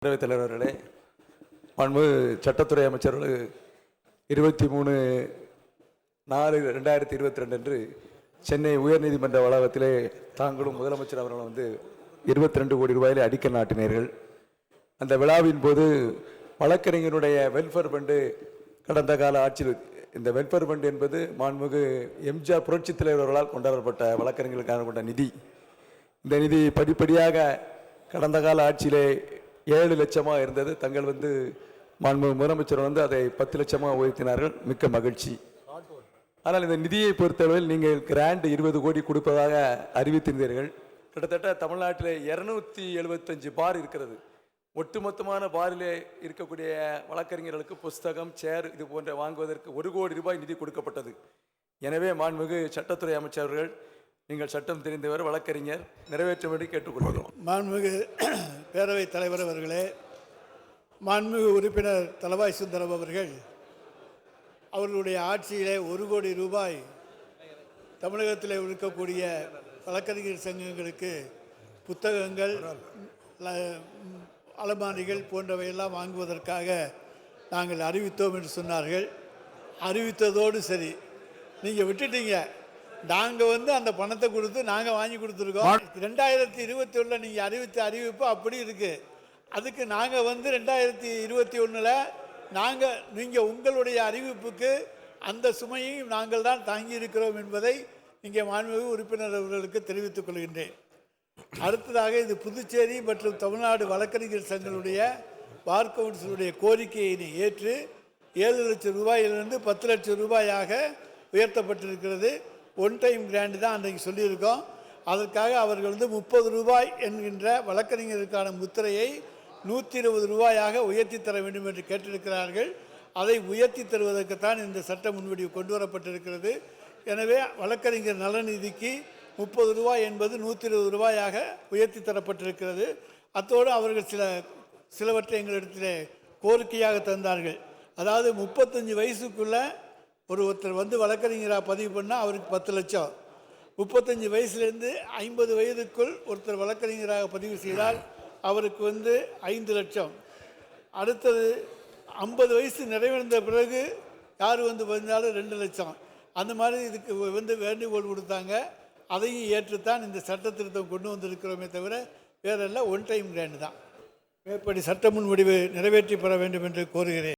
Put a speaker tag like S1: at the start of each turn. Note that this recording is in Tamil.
S1: பேரவைத் தலைவர் அவர்களே, மாண்பு சட்டத்துறை அமைச்சர்கள் 23/4/2022 அன்று சென்னை உயர்நீதிமன்ற வளாகத்திலே தாங்களும் முதலமைச்சர் அவர்களும் 22 கோடி ரூபாயிலே அடிக்கல் நாட்டினீர்கள். அந்த விழாவின் போது வழக்கறிஞருடைய வெல்ஃபேர் ஃபண்டு கடந்த கால ஆட்சியில், இந்த வெல்ஃபேர் ஃபண்டு என்பது மாண்புமிகு எம்ஜிஆர் புரட்சித் தலைவர் அவர்களால் கொண்டாடப்பட்ட வழக்கறிஞர்களுக்கான கொண்ட நிதி. இந்த நிதி படிப்படியாக கடந்த கால ஆட்சியிலே 7 லட்சமாக இருந்தது. தங்கள் மாண்புமிகு முதலமைச்சர் அதை 10 லட்சமாக உயர்த்தினார்கள். மிக்க மகிழ்ச்சி. ஆனால் இந்த நிதியை பொறுத்தளவில் நீங்கள் கிராண்ட் 20 கோடி கொடுப்பதாக அறிவித்திருந்தீர்கள். கிட்டத்தட்ட தமிழ்நாட்டில் 275 பார் இருக்கிறது. ஒட்டுமொத்தமான பாரிலே இருக்கக்கூடிய வழக்கறிஞர்களுக்கு புஸ்தகம், சேர் இது போன்ற வாங்குவதற்கு 1 கோடி ரூபாய் நிதி கொடுக்கப்பட்டது. எனவே மாண்புமிகு சட்டத்துறை அமைச்சர்கள், நீங்கள் சட்டம் தெரிந்தவர், வழக்கறிஞர், நிறைவேற்றும்படி கேட்டுக்கொள்கிறோம்.
S2: மாண்புமிகு பேரவைத் தலைவர் அவர்களே, மாண்புமிகு உறுப்பினர் தளவாய் சுந்தரம் அவர்கள் அவர்களுடைய ஆட்சியிலே 1 கோடி ரூபாய் தமிழகத்தில் இருக்கக்கூடிய வழக்கறிஞர் சங்கங்களுக்கு புத்தகங்கள், அலமாரிகள் போன்றவையெல்லாம் வாங்குவதற்காக நாங்கள் அறிவித்தோம் என்று சொன்னார்கள். அறிவித்ததோடு சரி, நீங்கள் விட்டுட்டீங்க. நாங்கள் அந்த பணத்தை கொடுத்து நாங்கள் வாங்கி கொடுத்துருக்கோம். 2021 நீங்கள் அறிவித்த அறிவிப்பு அப்படி இருக்குது. அதுக்கு நாங்கள் 2021 நீங்கள் உங்களுடைய அறிவிப்புக்கு அந்த சுமையையும் நாங்கள் தான் தாங்கியிருக்கிறோம் என்பதை இங்கே மாண்புமிகு உறுப்பினர் அவர்களுக்கு தெரிவித்துக் கொள்கின்றேன். அடுத்ததாக, இது புதுச்சேரி மற்றும் தமிழ்நாடு வழக்கறிஞர் சங்கங்களுடைய பார் கவுன்சிலுடைய கோரிக்கையினை ஏற்று 7 லட்சம் ரூபாயிலிருந்து 10 லட்சம் ரூபாயாக உயர்த்தப்பட்டிருக்கிறது. ஒன் டைம் கிராண்ட் தான் அன்றைக்கு சொல்லியிருக்கோம். அதற்காக அவர்கள் 30 ரூபாய் என்கின்ற வழக்கறிஞருக்கான முத்திரையை 120 ரூபாயாக உயர்த்தி தர வேண்டும் என்று கேட்டிருக்கிறார்கள். அதை உயர்த்தி தருவதற்குத்தான் இந்த சட்ட முன்வடிவு கொண்டு வரப்பட்டிருக்கிறது. எனவே வழக்கறிஞர் நலநிதிக்கு 30 ரூபாய் என்பது 120 ரூபாயாக உயர்த்தி தரப்பட்டிருக்கிறது. அத்தோடு அவர்கள் சிலவற்றை எங்களிடத்தில் கோரிக்கையாக தந்தார்கள். அதாவது 35 வயசுக்குள்ளே ஒருத்தர் வழக்கறிஞராக பதிவு பண்ணால் அவருக்கு 10 லட்சம், 35 வயசுலேருந்து 50 வயதுக்குள் ஒருத்தர் வழக்கறிஞராக பதிவு செய்தால் அவருக்கு 5 லட்சம். அடுத்தது 50 வயசு நிறைவடைந்த பிறகு யார் வந்தாலும் 2 லட்சம். அந்த மாதிரி இதுக்கு வேண்டுகோள் கொடுத்தாங்க. அதையும் ஏற்றுத்தான் இந்த சட்ட திருத்தம் கொண்டு வந்திருக்கிறோமே தவிர வேறெல்லாம் ஒன் டைம் கிராண்ட் தான். மேற்படி சட்ட முன்வடிவு நிறைவேற்றி பெற வேண்டும் என்று கோருகிறேன்.